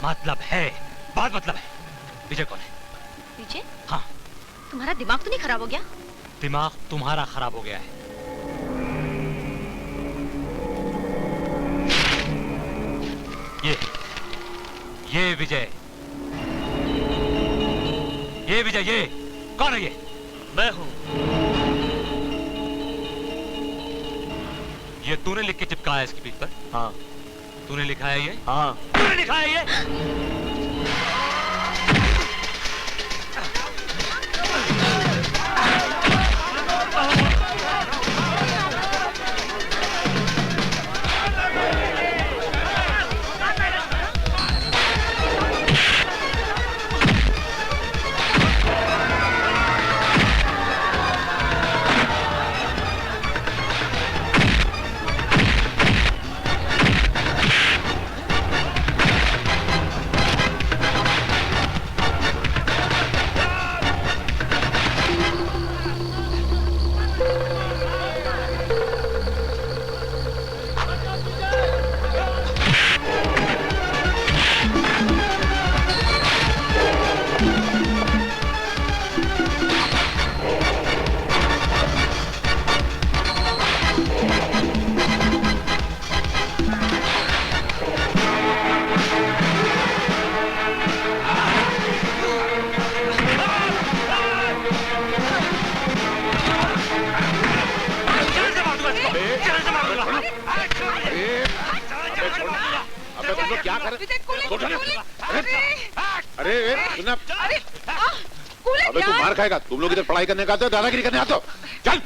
मतलब है, बहुत मतलब है। विजय कौन है? विजय? हाँ। तुम्हारा दिमाग तो नहीं खराब हो गया? दिमाग तुम्हारा खराब हो गया है। ये विजय, ये विजय, ये कौन है? ये मैं हूं। ये तूने लिख के चिपकाया इसकी पीठ पर? हाँ। तूने लिखा है ये? हाँ। तूने लिखा है ये? अबे तू मार खाएगा। तुम लोग इधर पढ़ाई करने का आते हो, दादागिरी करने आते हो? चल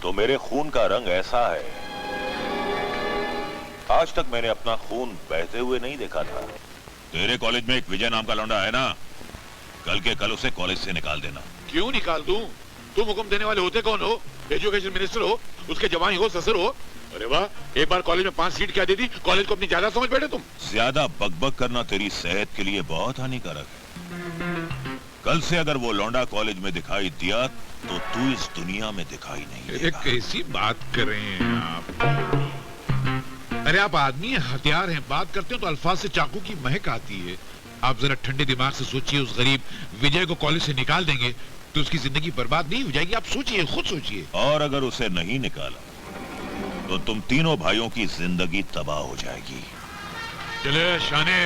तो मेरे खून का रंग ऐसा है, आज तक मैंने अपना खून बहते हुए नहीं देखा था। तेरे कॉलेज में एक विजय नाम का लौंडा है ना, कल के कल उसे कॉलेज से निकाल देना। क्यों निकाल दूं? तुम हुक्म देने वाले होते कौन हो? एजुकेशन मिनिस्टर हो, उसके जवाई हो, ससुर हो। अरे वाह, एक बार कॉलेज में 5 सीट क्या दे दी, कॉलेज को अपनी ज्यादा समझ बैठे तुम। ज्यादा बकबक करना तेरी सेहत के लिए बहुत हानिकारक है। कल से अगर वो लौंडा कॉलेज में दिखाई दिया तो तू इस दुनिया में दिखाई नहीं देगा। कैसी बात कर रहे हैं आप? अरे आप आदमी हैं, हथियार हैं, बात करते हो तो अल्फाज से चाकू की महक आती है। आप जरा ठंडे दिमाग से सोचिए, उस गरीब विजय को कॉलेज से निकाल देंगे तो उसकी जिंदगी बर्बाद नहीं हो जाएगी? आप सोचिए, खुद सोचिए। और अगर उसे नहीं निकाला तो तुम तीनों भाइयों की जिंदगी तबाह हो जाएगी। चले शाने,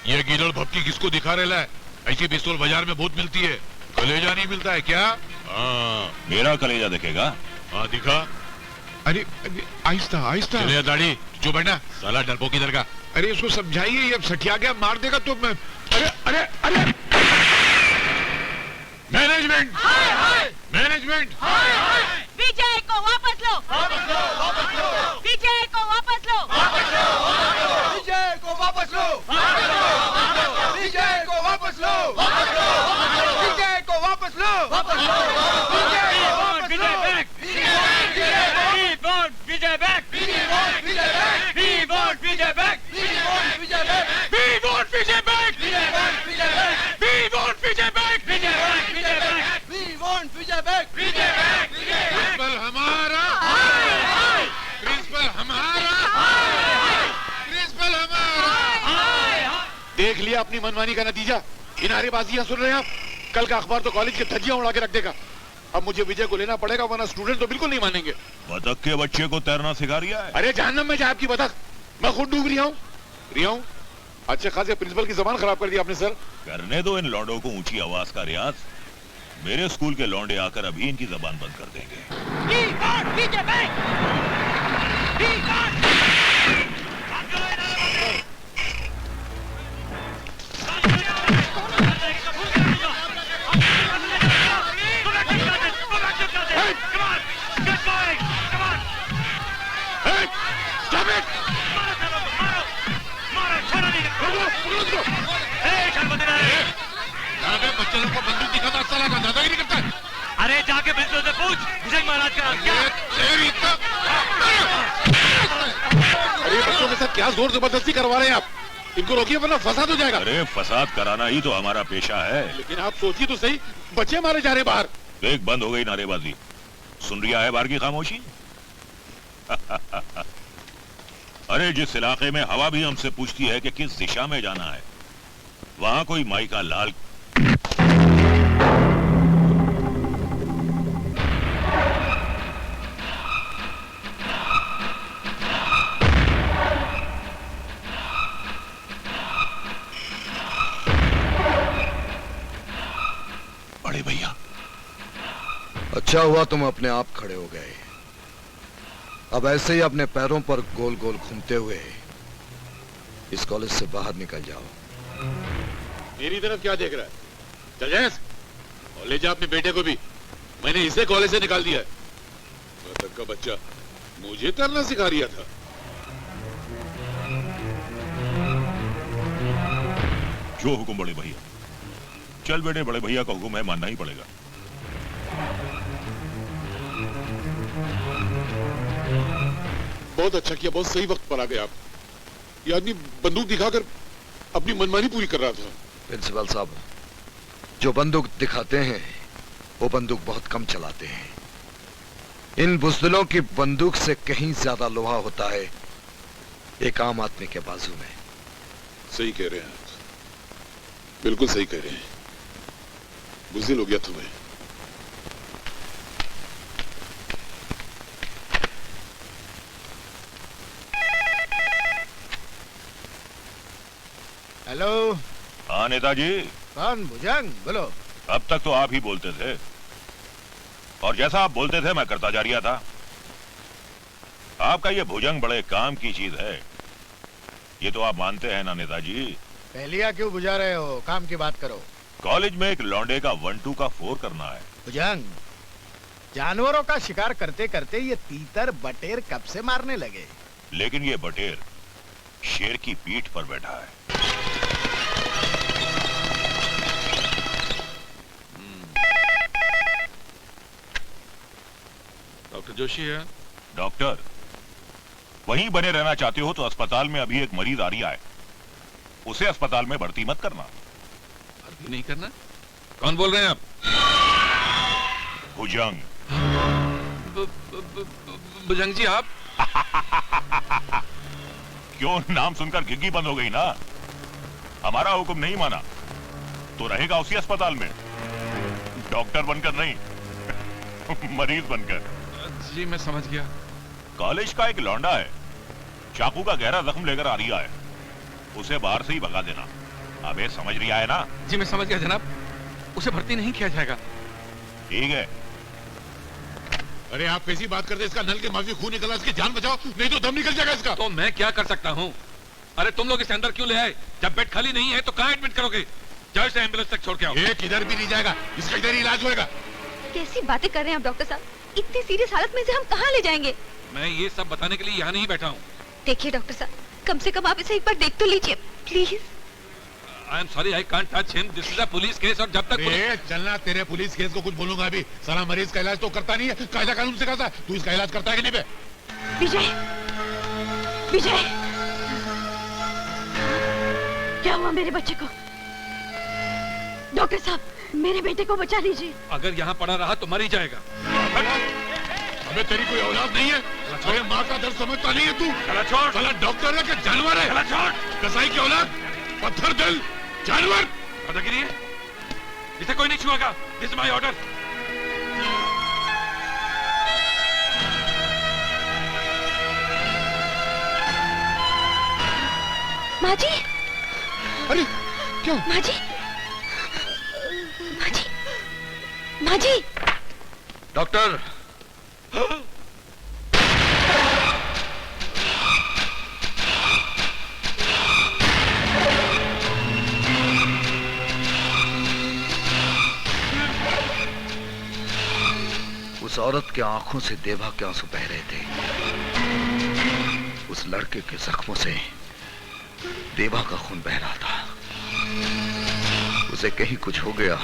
ये गीदड़ भपकी किसको दिखा रहा है? ऐसी पिस्तौल बाजार में बहुत मिलती है, कलेजा नहीं मिलता है क्या? मेरा कलेजा दिखेगा? हाँ दिखा। अरे आहिस्ता आहिस्ता। चले दाढ़ी, जो बैठना साला डरपोक किधर का? अरे इसको समझाइए, ये सठिया गया मार देगा तो मैं। अरे अरे अरे मैनेजमेंट, मैनेजमेंट, विजय को वापस लो, विजय को वापस लो, विजय को वापस लो, विजय को वापस लो, विजय को वापस लो, विजय back, We want Vijay back. We want Vijay back. We want Vijay back. We want Vijay back. We want Vijay back. Principal हमारा, प्रिंसिपल हमारा, प्रिंसिपल हमारा। देख लिया अपनी मनमानी का नतीजा। इन नारेबाजियां सुन रहे हैं आप? कल का अखबार तो कॉलेज के धज्जियां उड़ा के रख देगा। अब मुझे विजय को लेना पड़ेगा, वरना स्टूडेंट तो बिल्कुल नहीं मानेंगे। बतख के बच्चे को तैरना सिखा रिया है? अरे जहन्नम में जाए आपकी बतख, मैं खुद डूब रिया हूँ। अच्छे खासे प्रिंसिपल की जबान खराब कर दी आपने सर। करने दो इन लौंडों को ऊंची आवाज का रियाज। मेरे स्कूल के लौंडे आकर अभी इनकी जबान बंद कर देंगे। बच्चे लोग को बंदूक दिखाता अच्छा लगा, दादागिरी करता है। अरे जाके प्रिंसिपल से पूछ विजय महाराज का क्या? अरे बच्चों के साथ क्या जोर जबरदस्ती करवा रहे हैं आप? इनको रोकिए वरना फसाद हो जाएगा। अरे फसाद कराना ही तो हमारा पेशा है। लेकिन आप सोचिए तो सही, बच्चे मारे जा रहे बाहर। देख बंद हो गई नारेबाजी। सुन रिया है बाहर की खामोशी? अरे जिस इलाके में हवा भी हमसे पूछती है कि किस दिशा में जाना है, वहां कोई माई का लाल बड़े भैया। अच्छा हुआ तुम अपने आप खड़े हो गए। अब ऐसे ही अपने पैरों पर गोल गोल घूमते हुए इस कॉलेज से बाहर निकल जाओ। मेरी तरफ क्या देख रहा है? चल जाए और ले जा अपने बेटे को भी। मैंने इसे कॉलेज से निकाल दिया है। बतख का बच्चा मुझे तैरना सिखा रिया था। जो हुक्म बड़े भैया। चल बेटे, बड़े भैया का हुक्म है, मानना ही पड़ेगा। बहुत अच्छा किया, बहुत सही वक्त पर आ गए आप। ये आदमी बंदूक दिखाकर अपनी मनमानी पूरी कर रहा था। प्रिंसिपल साहब, जो बंदूक दिखाते हैं वो बंदूक बहुत कम चलाते हैं। इन बुज़दिलों की बंदूक से कहीं ज्यादा लोहा होता है एक आम आदमी के बाजू में। सही कह रहे हैं आप, बिल्कुल सही कह रहे हैं। बुज़दिल हो गया तुम्हें। हेलो। हाँ नेताजी। कौन? भुजंग बोलो। अब तक तो आप ही बोलते थे, और जैसा आप बोलते थे मैं करता जा रहा था। आपका ये भुजंग बड़े काम की चीज है, ये तो आप मानते हैं ना नेताजी? पहलिया क्यों बुझा रहे हो? काम की बात करो। कॉलेज में एक लौंडे का 1-2 का 4 करना है। भुजंग, जानवरों का शिकार करते करते ये तीतर बटेर कब से मारने लगे? लेकिन ये बटेर शेर की पीठ पर बैठा है। डॉक्टर जोशी है? डॉक्टर, वहीं बने रहना चाहते हो तो अस्पताल में अभी एक मरीज आ रहा है, उसे अस्पताल में भर्ती मत करना। भर्ती नहीं करना? कौन बोल रहे हैं आप? भुजंग। भुजंग जी आप? क्यों, नाम सुनकर घिग्गी बंद हो गई ना? हमारा हुक्म नहीं माना तो रहेगा उसी अस्पताल में, डॉक्टर बनकर नहीं, मरीज बनकर। जी मैं समझ गया। कॉलेज का एक लौंडा है, चाकू का गहरा जख्म लेकर आ रहा है, उसे बाहर से ही भगा देना। अबे समझ रहा है ना? जी मैं समझ गया जनाब, उसे भर्ती नहीं किया जाएगा। ठीक है। अरे आप कैसी बात करते हैं? इसका नल के माफी खून निकला, इसकी जान बचाओ नहीं तो दम निकल जाएगा इसका। तो मैं क्या कर सकता हूँ? अरे तुम लोग इसे अंदर क्यों ले आए? जब बेड खाली नहीं है तो कहाँ एडमिट करोगे? जाओ इसे एम्बुलेंस तक छोड़ के आओ। ये किधर भी नहीं जाएगा, इसका इधर ही इलाज होएगा। कैसी बातें कर रहे हैं आप डॉक्टर साहब? इतनी सीरियस हालत में से हम कहाँ ले जाएंगे? मैं ये सब बताने के लिए यहाँ नहीं बैठा हूँ। देखिए डॉक्टर साहब, कम से कम आप इसे एक बार देख तो लीजिए please. I am sorry, I can't touch him, this is a police case, और जब तक चलना, तेरे पुलिस केस को कुछ बोलूंगा अभी। साला मरीज का इलाज तो करता नहीं है, कायदा कानून सिखाता है। तू इसका इलाज करता है कि नहीं बे? विजय, विजय, क्या हुआ मेरे बच्चे को? डॉक्टर साहब, मेरे बेटे को बचा लीजिए। अगर यहाँ पड़ा रहा तो मर ही जाएगा। अबे तेरी कोई औलाद नहीं है? अरे माँ का दर्द समझता नहीं है तू? चला छोड़। साला डॉक्टर है कि जानवर है? चला छोड़। कसाई की औलाद, पत्थर दिल, जानवर। दादागिरी है? इसे कोई नहीं छुएगा। This is my order. माँ जी, अरे क्या? माँ जी, माँ जी, माँ जी। डॉक्टर, उस औरत के आंखों से देवा के आंसू बह रहे थे। उस लड़के के जख्मों से देवा का खून बह रहा था। उसे कहीं कुछ हो गया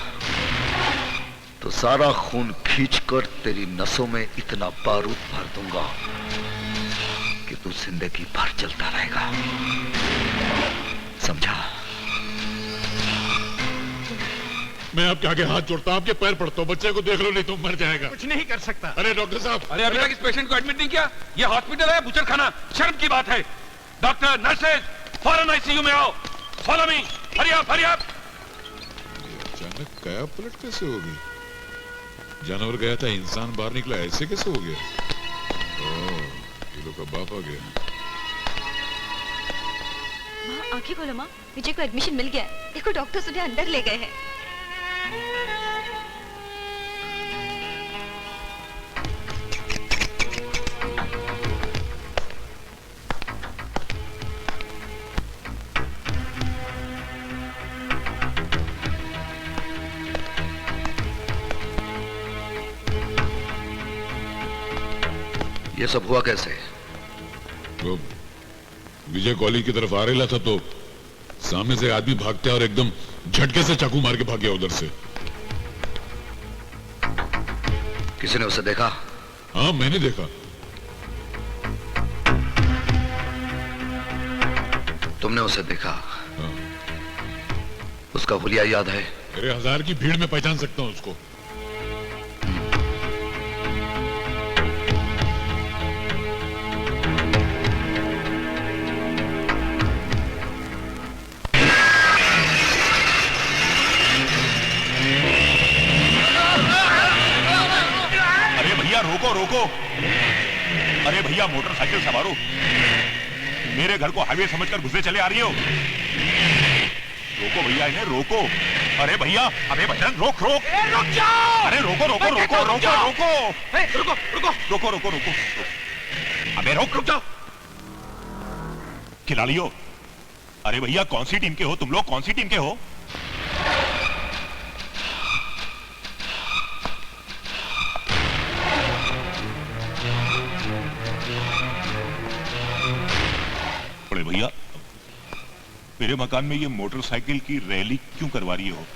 तो सारा खून खींचकर तेरी नसों में इतना बारूद भर दूंगा कि तू जिंदगी भर चलता रहेगा। समझा? मैं आपके आगे हाथ जोड़ता हूं, आपके पैर पड़ता हूं, बच्चे को देख लो नहीं तो मर जाएगा। कुछ नहीं कर सकता। अरे डॉक्टर साहब, अरे अभी तक इस पेशेंट को एडमिट नहीं किया। ये हॉस्पिटल है, बुचर खाना। शर्म की बात है। डॉक्टर, नर्सेज, फौरन आईसीयू में आओ। Follow me, hurry up, hurry up. अचानक काया पलट कैसे हो गई? जानवर गया था, इंसान बाहर निकला, ऐसे कैसे हो गया? ओह, ये लोग का बाप आ गया। माँ आंखें खोलो माँ, विजय को एडमिशन मिल गया है। देखो डॉक्टर उन्हें अंदर ले गए हैं। ये सब हुआ कैसे? वो विजय कॉलेज की तरफ आ रहा था तो सामने से आदमी भागते और एकदम झटके से चाकू मार के भाग गया उधर से। किसी ने उसे देखा? हाँ, मैंने देखा। तुमने उसे देखा? हाँ। उसका हुलिया याद है? अरे 1000 की भीड़ में पहचान सकता हूँ उसको। रोको रोको। अरे भैया, मोटरसाइकिल सवारो, मेरे घर को हाईवे समझकर घुसे चले आ रही हो। रोको भैया, इन्हें रोको। अरे भैया, अबे बजरंग, रोक रोक। रुक जाओ। अरे रोको रोको रोको रोको रोको रुको रुको रोको रोको रोको। अबे रोक, रुक जाओ। खिलाड़ियों, अरे भैया, कौन सी टीम के हो तुम लोग? कौन सी टीम के हो? भैया, मेरे मकान में ये मोटरसाइकिल की रैली क्यों करवा रही हो?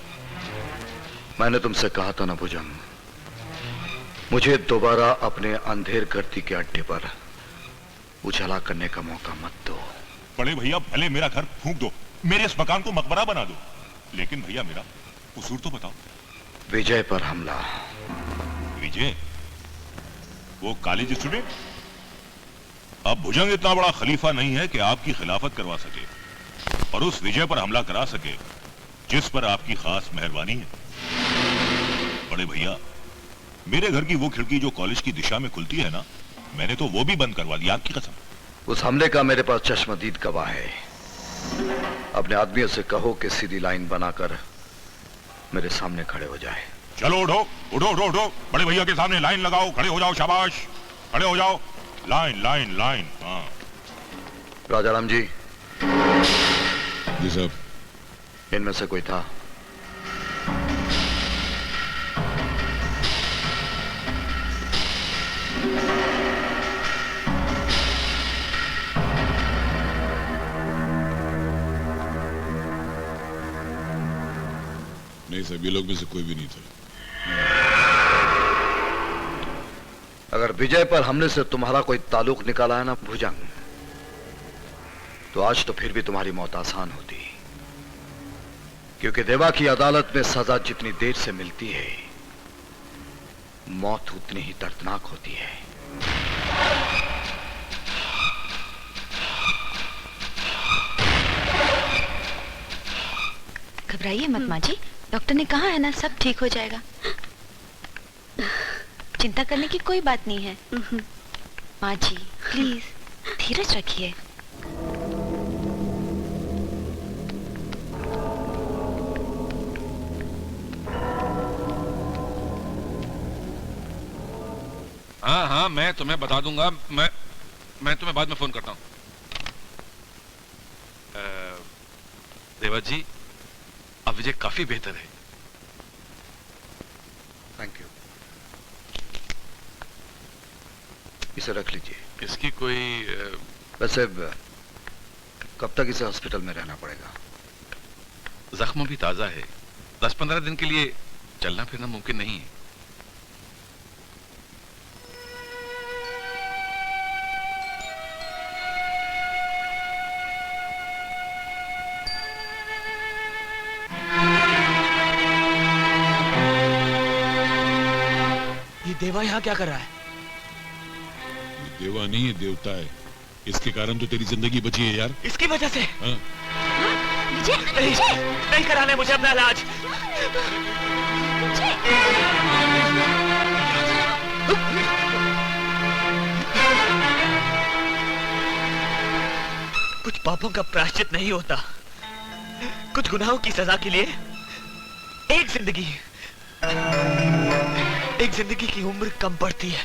मैंने तुमसे कहा था ना भुजंग, मुझे दोबारा अपने अंधेर गर्दी के अड्डे पर उजाला करने का मौका मत दो। बड़े भैया, भले मेरा घर फूंक दो, मेरे इस मकान को मकबरा बना दो, लेकिन भैया मेरा कसूर तो बताओ। विजय पर हमला। विजय? वो कॉलेज स्टूडेंट? अब भुजंग इतना बड़ा खलीफा नहीं है कि आपकी खिलाफत करवा सके और उस विजय पर हमला करा सके जिस पर आपकी खास मेहरबानी है। बड़े भैया, मेरे घर की वो खिड़की जो कॉलेज की दिशा में खुलती है ना, मैंने तो वो भी बंद करवा दी, आपकी कसम। उस हमले का मेरे पास चश्मदीद गवाह है। अपने आदमियों से कहो कि सीधी लाइन बनाकर मेरे सामने खड़े हो जाए। चलो उठो उठो उठो उठो, बड़े भैया के सामने लाइन लगाओ, खड़े हो जाओ, शाबाश, खड़े हो जाओ, लाइन लाइन लाइन। हाँ राजाराम जी। जी साहब। इनमें से कोई था? नहीं साहब, ये लोग में से कोई भी नहीं था। अगर विजय पर हमले से तुम्हारा कोई ताल्लुक निकाला है ना भुजंग, तो आज तो फिर भी तुम्हारी मौत आसान होती, क्योंकि देवा की अदालत में सजा जितनी देर से मिलती है, मौत उतनी ही दर्दनाक होती है। घबराइए मत माँ जी, डॉक्टर ने कहा है ना सब ठीक हो जाएगा। चिंता करने की कोई बात नहीं है। माँ जी प्लीज धीरज रखिए। हाँ हाँ, मैं तुम्हें बता दूंगा। मैं तुम्हें बाद में फोन करता हूँ। देवा जी, अब विजय काफी बेहतर है। Thank you. इसे रख लीजिए। इसकी कोई वैसे कब तक इसे हॉस्पिटल में रहना पड़ेगा? जख्म भी ताजा है, 10-15 दिन के लिए चलना फिरना मुमकिन नहीं है। देवा यहाँ क्या कर रहा है? देवा नहीं है, देवता है। इसके कारण तो तेरी जिंदगी बची है यार। इसकी वजह से? हाँ। नहीं कराना है मुझे अपना इलाज। कुछ पापों का प्रायश्चित नहीं होता। कुछ गुनाहों की सजा के लिए एक जिंदगी की उम्र कम पड़ती है।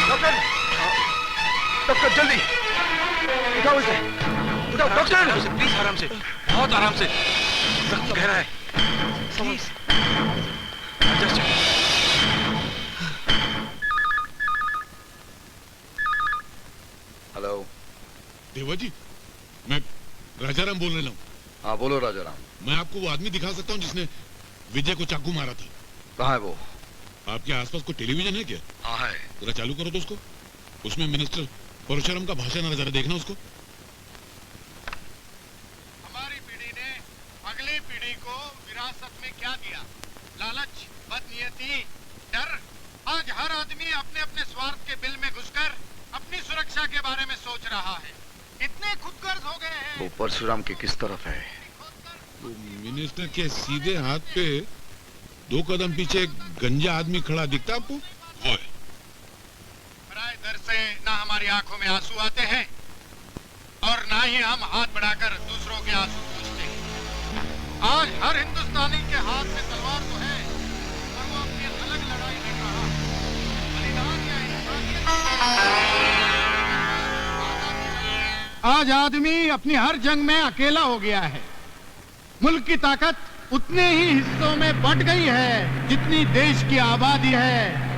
डॉक्टर, डॉक्टर जल्दी उठाओ इसे, उठाओ डॉक्टर। प्लीज आराम से, बहुत आराम से। जख्म गहरा है। प्लीज। हेलो। देवा जी, मैं राजाराम बोल रहा हूँ। हाँ बोलो राजाराम। मैं आपको वो आदमी दिखा सकता हूँ जिसने विजय को चाकू मारा था। कहाँ है वो? आपके आसपास कोई टेलीविजन है क्या? हाँ है। जरा चालू करो तो उसको। उसमें मिनिस्टर परशुराम का भाषण है, जरा देखना उसको। हमारी पीढ़ी ने अगली पीढ़ी को विरासत में क्या दिया? लालच, बदनीयती, डर। आज हर आदमी अपने अपने स्वार्थ के बिल में घुसकर अपनी सुरक्षा के बारे में सोच रहा है। इतने खुदगर्ज हो गए हैं। वो परशुराम की किस तरफ है? तो मिनिस्टर के सीधे हाथ पे 2 कदम पीछे एक गंजा आदमी खड़ा दिखता आपको? वो है। पराये दर से ना हमारी आंखों में आंसू आते हैं और ना ही हम हाथ बढ़ाकर दूसरों के आंसू पूछते हैं। आज हर हिंदुस्तानी के हाथ में तलवार तो है, पर वो अपनी अलग लड़ाई लड़ रहा है। बलिदान या इंसानियत। आज आदमी अपनी हर जंग में अकेला हो गया है। मुल्क की ताकत उतने ही हिस्सों में बंट गई है जितनी देश की आबादी है।